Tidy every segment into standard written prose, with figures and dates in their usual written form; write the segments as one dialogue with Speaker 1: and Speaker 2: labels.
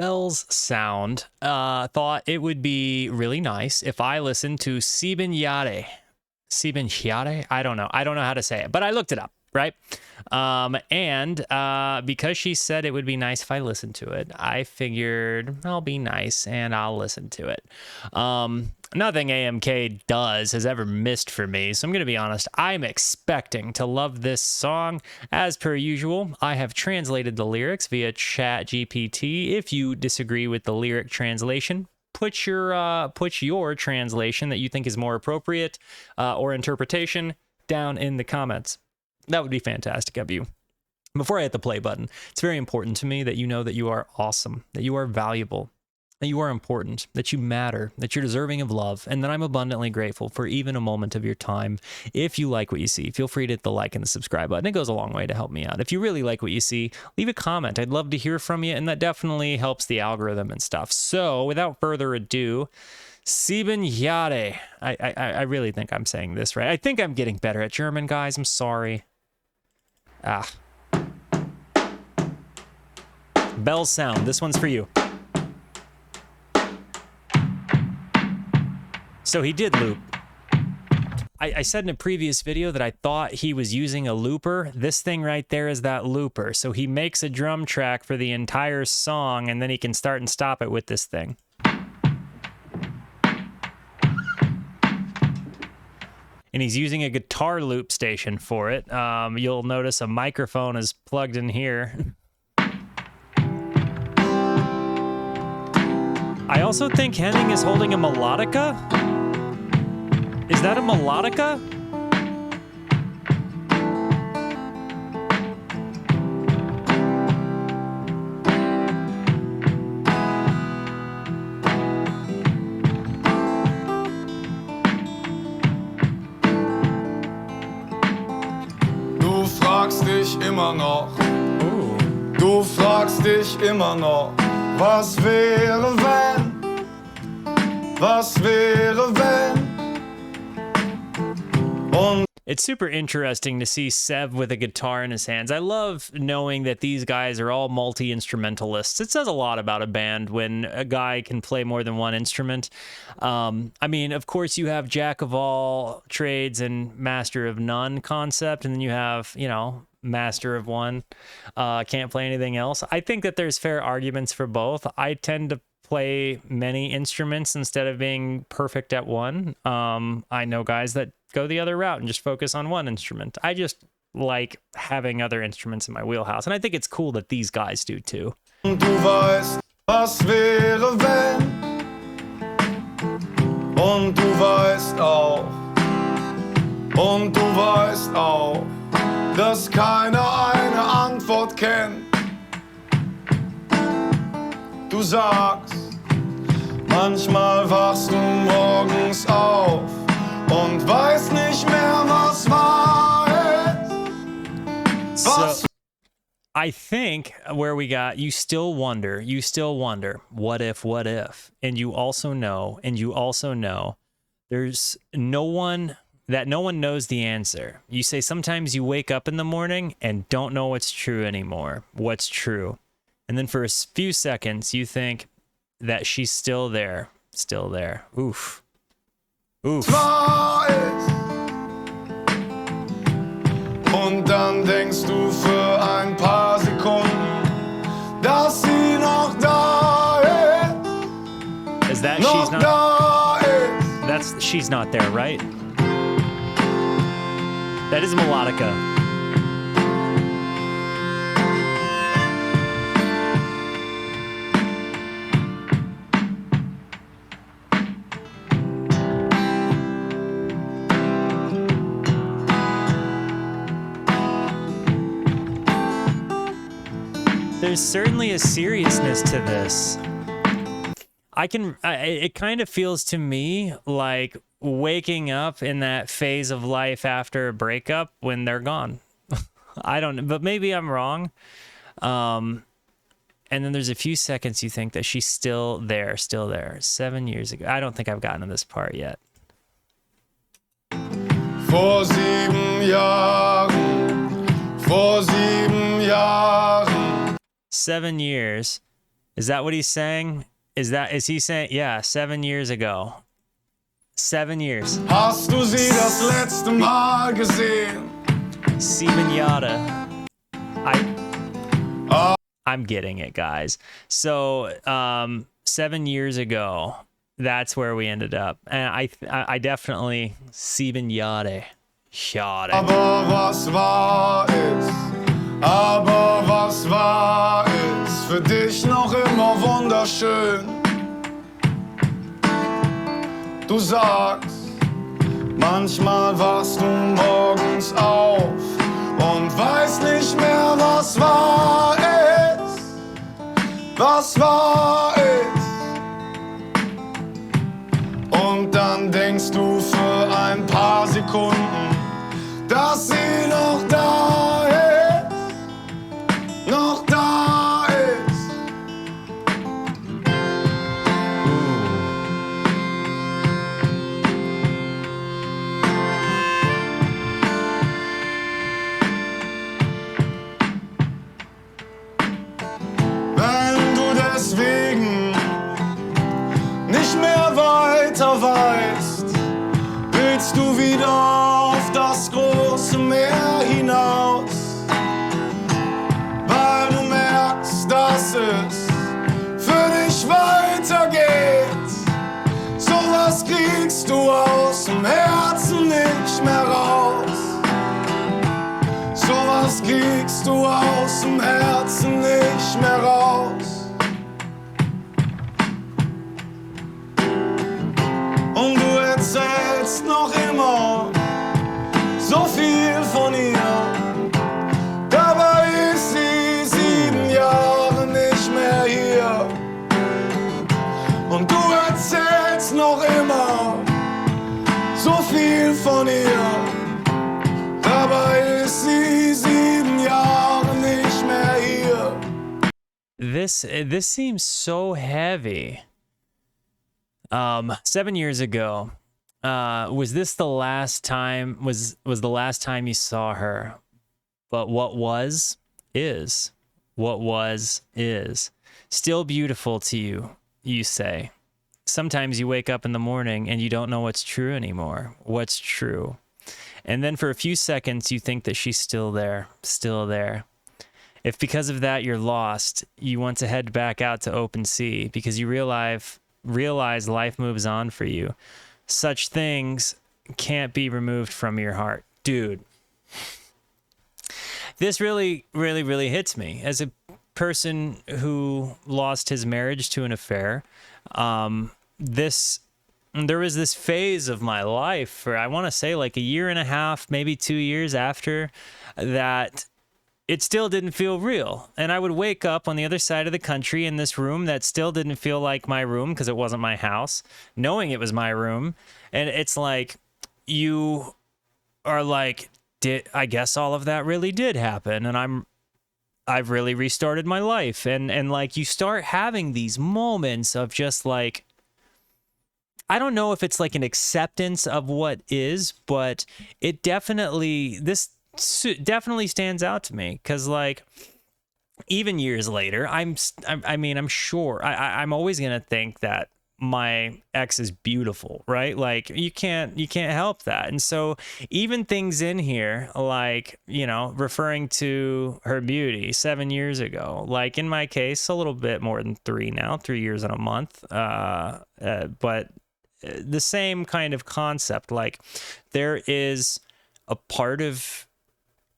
Speaker 1: Bell's Sound thought it would be really nice if I listened to Sieben Jahre. Sieben Jahre? I don't know how to say it, but I looked it up, right? And because she said it would be nice if I listened to it, I figured I'll be nice and I'll listen to it. Nothing AMK does has ever missed for me, so I'm going to be honest, I'm expecting to love this song. As per usual, I have translated the lyrics via ChatGPT. If you disagree with the lyric translation, put your translation that you think is more appropriate or interpretation down in the comments. That would be fantastic of you. Before I hit the play button, it's very important to me that you know that you are awesome, that you are valuable, that you are important, that you matter, that you're deserving of love, and that I'm abundantly grateful for even a moment of your time. If you like what you see, feel free to hit the like and the subscribe button. It goes a long way to help me out. If you really like what you see, leave a comment. I'd love to hear from you, and that definitely helps the algorithm and stuff. So, without further ado, Sieben Jahre. I really think I'm saying this right. I think I'm getting better at German, guys. I'm sorry. Bell's Sound. This one's for you. So he did loop. I said in a previous video that I thought he was using a looper. This thing right there is that looper. So he makes a drum track for the entire song, and then he can start and stop it with this thing. And he's using a guitar loop station for it. You'll notice a microphone is plugged in here. I also think Henning is holding a melodica. Is that a melodica?
Speaker 2: Du fragst dich immer noch. Du fragst dich immer noch. Was wäre wenn? Was wäre wenn?
Speaker 1: It's super interesting to see Sev with a guitar in his hands. I love knowing that these guys are all multi-instrumentalists. It says a lot about a band when a guy can play more than one instrument. I mean, of course, you have jack of all trades and master of none concept, and then you have, you know, master of one, can't play anything else. I think that there's fair arguments for both. I tend to play many instruments instead of being perfect at one. I know guys that go the other route and just focus on one instrument. I just like having other instruments in my wheelhouse, and I think it's cool that these guys do too.
Speaker 2: Du weißt, was wäre wenn? Und du weißt auch, dass keiner eine Antwort kennt. Du sagst, manchmal wachst du morgens auf und weiß nicht mehr, was war es.
Speaker 1: So, I think where we got, you still wonder, what if, and you also know, there's no one knows the answer. You say sometimes you wake up in the morning and don't know what's true anymore, what's true. And then for a few seconds, you think that she's still there. Oof.
Speaker 2: Und dann denkst du für ein paar Sekunden, dass sie noch da ist.
Speaker 1: Is that
Speaker 2: noch
Speaker 1: she's not?
Speaker 2: Da ist.
Speaker 1: That's she's not there, right? That is melodica. There's certainly a seriousness to this. It kind of feels to me like waking up in that phase of life after a breakup when they're gone. I don't know, but maybe I'm wrong. And then there's a few seconds you think that she's still there. 7 years ago. I don't think I've gotten to this part yet.
Speaker 2: Vor 7 Jahren.
Speaker 1: 7 years. Is that what he's saying? Is he saying, yeah, 7 years ago? 7 years.
Speaker 2: Hast du sie das letzte Mal gesehen?
Speaker 1: Sieben Jahre. I'm getting it, guys. So, 7 years ago, that's where we ended up. And I definitely Sieben Jahre. Jahre.
Speaker 2: Aber was war ist, aber was war ist für dich noch immer wunderschön. Du sagst, manchmal wachst du morgens auf und weißt nicht mehr, was war ist, was war ist. Und dann denkst du für ein paar Sekunden, dass sie noch da ist, noch da ist. Wenn du deswegen nicht mehr weiter weißt, willst du wieder auf das große Meer hinaus, weil du merkst, dass es für dich weitergeht. Sowas kriegst du aus dem Herzen nicht mehr raus. Sowas kriegst du aus dem Herzen nicht mehr raus. Und du erzählst noch immer so viel von ihr. Dabei ist sie 7 Jahre nicht mehr hier. Und du erzählst noch immer so viel von ihr. Dabei ist sie 7 Jahre nicht mehr hier.
Speaker 1: This seems so heavy. 7 years ago, was this the last time? Was the last time you saw her? But what was is. What was is. Still beautiful to you, you say. Sometimes you wake up in the morning and you don't know what's true anymore. What's true? And then for a few seconds you think that she's still there, still there. If because of that you're lost, you want to head back out to open sea because you realize life moves on for you. Such things can't be removed from your heart. Dude, this really, really, really hits me. As a person who lost his marriage to an affair, there was this phase of my life for, I want to say like a year and a half, maybe 2 years after that, it still didn't feel real. And I would wake up on the other side of the country in this room that still didn't feel like my room because it wasn't my house, knowing it was my room. And it's like, you are like, I guess all of that really did happen. And I've really restarted my life. And like, you start having these moments of just like, I don't know if it's like an acceptance of what is, but it definitely, this definitely stands out to me because like even years later I'm sure I'm always gonna think that my ex is beautiful, right? Like you can't help that. And so even things in here like, you know, referring to her beauty 7 years ago, like in my case a little bit more than 3 now, 3 years and a month, but the same kind of concept. Like there is a part of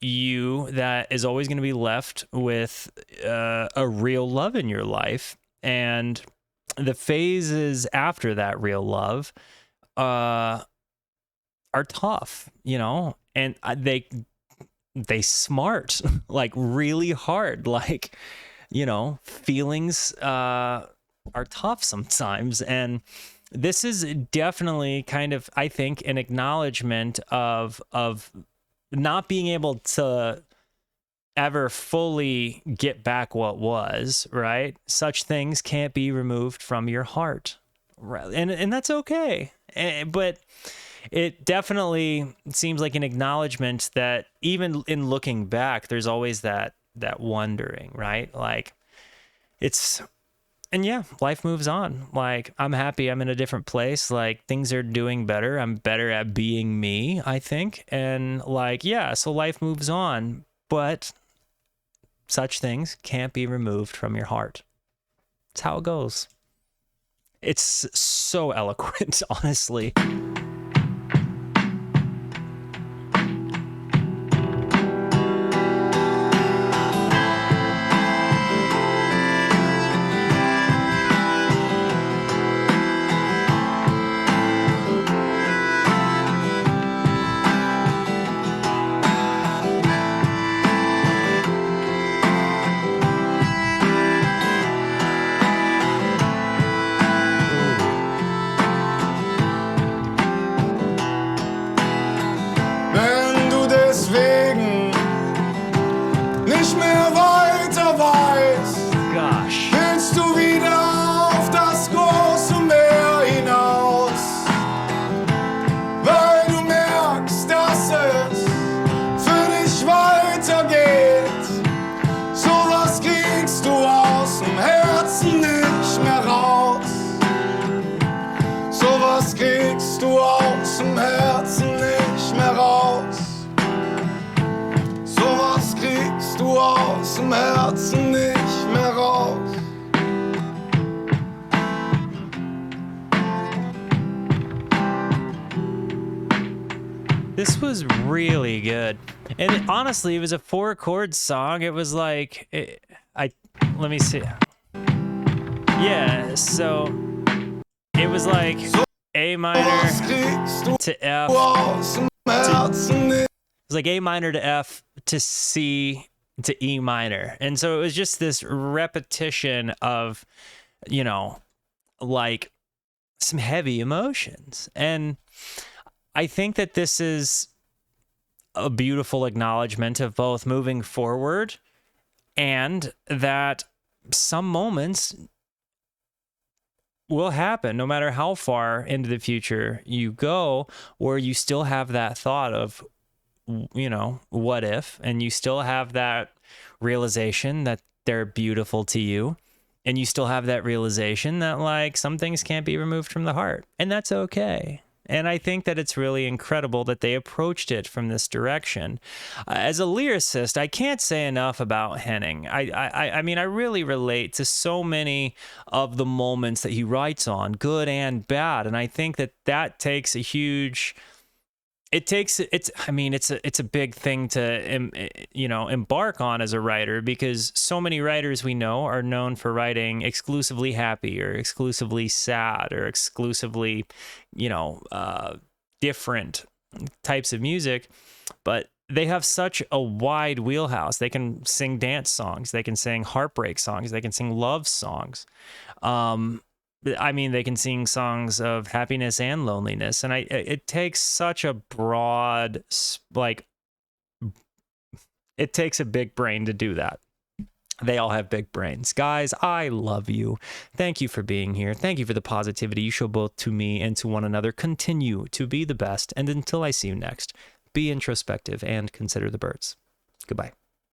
Speaker 1: you that is always going to be left with a real love in your life, and the phases after that real love are tough, you know, and they smart like really hard, like, you know, feelings are tough sometimes. And this is definitely kind of, I think, an acknowledgement of not being able to ever fully get back what was, right? Such things can't be removed from your heart, right? And that's okay. But it definitely seems like an acknowledgement that even in looking back, there's always that wondering, right? Like it's and yeah, life moves on. Like, I'm happy I'm in a different place. Like, things are doing better. I'm better at being me, I think. And like, yeah, so life moves on, but such things can't be removed from your heart. It's how it goes. It's so eloquent, honestly.
Speaker 2: Wenn du deswegen nicht mehr weiter weißt,
Speaker 1: Gosh.
Speaker 2: willst du wieder auf das große Meer hinaus, weil du merkst, dass es für dich weitergeht. Sowas kriegst du aus dem Herzen nicht mehr raus. Sowas kriegst du aus dem Herzen nicht mehr raus. Sowas kriegst du aus dem Herzen nicht mehr raus.
Speaker 1: This was really good. And honestly, it was a 4-chord song. It was like, let me see. Yeah, so it was like A minor to F. It was like A minor to F to C to E minor. And so it was just this repetition of, you know, like some heavy emotions. And I think that this is a beautiful acknowledgement of both moving forward and that some moments will happen no matter how far into the future you go, where you still have that thought of, you know, what if, and you still have that realization that they're beautiful to you, and you still have that realization that like some things can't be removed from the heart, and that's okay. And I think that it's really incredible that they approached it from this direction. As a lyricist, I can't say enough about Henning. I mean, I really relate to so many of the moments that he writes on, good and bad. And I think that that takes a huge... It's a big thing to, you know, embark on as a writer, because so many writers we know are known for writing exclusively happy or exclusively sad or exclusively, you know, different types of music, but they have such a wide wheelhouse. They can sing dance songs, they can sing heartbreak songs, they can sing love songs. I mean, they can sing songs of happiness and loneliness. And it takes such a broad, like, it takes a big brain to do that. They all have big brains. Guys, I love you. Thank you for being here. Thank you for the positivity you show both to me and to one another. Continue to be the best. And until I see you next, be introspective and consider the birds. Goodbye.